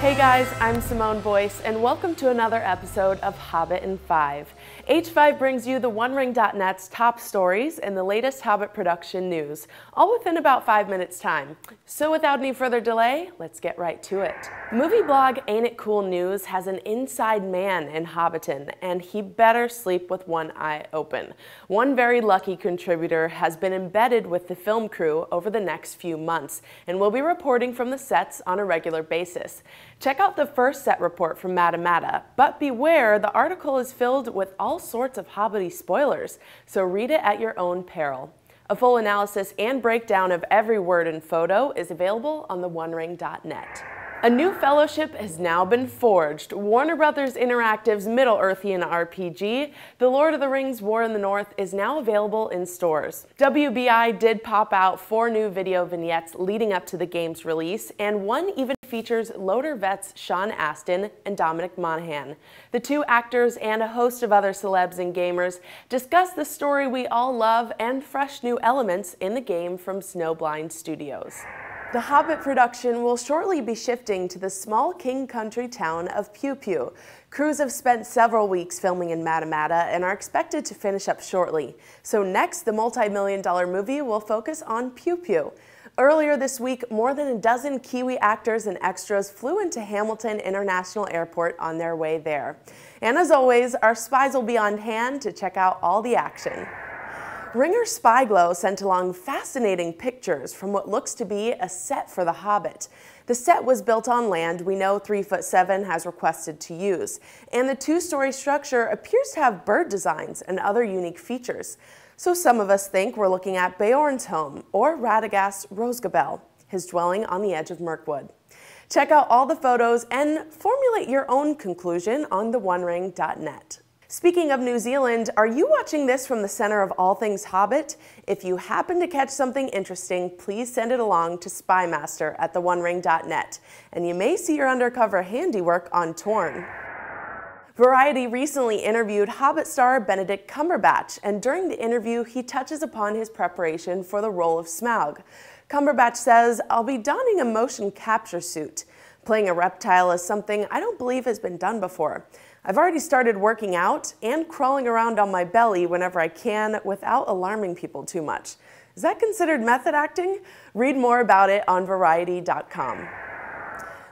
Hey guys, I'm Simone Boyce, and welcome to another episode of Hobbit in 5. H5 brings you the OneRing.net's top stories and the latest Hobbit production news, all within about 5 minutes time. So without any further delay, let's get right to it. Movie blog Ain't It Cool News has an inside man in Hobbiton, and he better sleep with one eye open. One very lucky contributor has been embedded with the film crew over the next few months, and will be reporting from the sets on a regular basis. Check out the first set report from Matamata, but beware, the article is filled with all sorts of Hobbity spoilers, so read it at your own peril. A full analysis and breakdown of every word and photo is available on the OneRing.net. A new fellowship has now been forged. Warner Bros. Interactive's Middle-earthian RPG, The Lord of the Rings War in the North, is now available in stores. WBI did pop out 4 new video vignettes leading up to the game's release, and one even features LOTR vets Sean Astin and Dominic Monaghan. The two actors and a host of other celebs and gamers discuss the story we all love and fresh new elements in the game from Snowblind Studios. The Hobbit production will shortly be shifting to the small King Country town of Piopio. Crews have spent several weeks filming in Matamata and are expected to finish up shortly. So next, the multi-million-dollar movie will focus on Piopio. Earlier this week, more than a dozen Kiwi actors and extras flew into Hamilton International Airport on their way there. And as always, our spies will be on hand to check out all the action. Ringer Spyglow sent along fascinating pictures from what looks to be a set for The Hobbit. The set was built on land we know 3'7" has requested to use, and the 2-story structure appears to have bird designs and other unique features. So some of us think we're looking at Beorn's home or Radagast's Rosgabel, his dwelling on the edge of Mirkwood. Check out all the photos and formulate your own conclusion on the OneRing.net. Speaking of New Zealand, are you watching this from the center of all things Hobbit? If you happen to catch something interesting, please send it along to spymaster at the OneRing.net, and you may see your undercover handiwork on Torn. Variety recently interviewed Hobbit star Benedict Cumberbatch, and during the interview, he touches upon his preparation for the role of Smaug. Cumberbatch says, "I'll be donning a motion capture suit. Playing a reptile is something I don't believe has been done before. I've already started working out and crawling around on my belly whenever I can without alarming people too much. Is that considered method acting? Read more about it on Variety.com.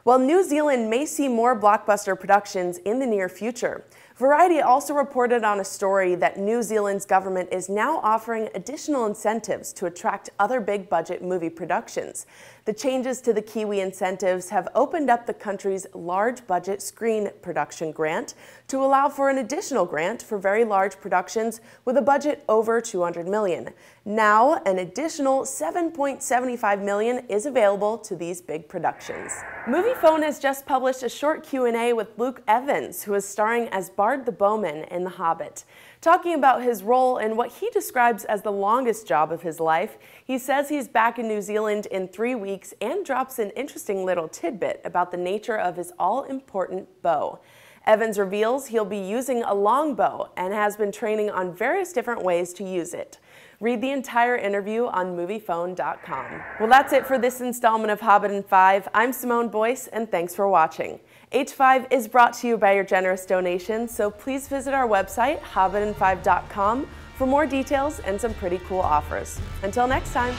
While New Zealand may see more blockbuster productions in the near future, Variety also reported on a story that New Zealand's government is now offering additional incentives to attract other big-budget movie productions. The changes to the Kiwi incentives have opened up the country's large-budget screen production grant to allow for an additional grant for very large productions with a budget over $200 million. Now, an additional $7.75 million is available to these big productions. Moviefone has just published a short Q&A with Luke Evans, who is starring as Bard the Bowman in The Hobbit. Talking about his role in what he describes as the longest job of his life, he says he's back in New Zealand in 3 weeks and drops an interesting little tidbit about the nature of his all-important bow. Evans reveals he'll be using a long bow and has been training on various different ways to use it. Read the entire interview on Moviefone.com. Well, that's it for this installment of Hobbit in 5. I'm Simone Boyce, and thanks for watching. H5 is brought to you by your generous donations, so please visit our website, hobbitin5.com, for more details and some pretty cool offers. Until next time.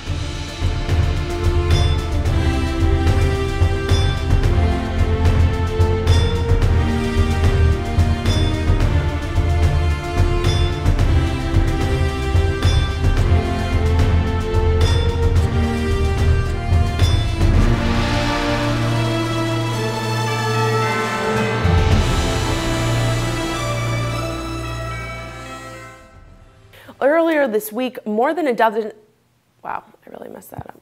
Earlier this week, more than a dozen... Wow, I really messed that up.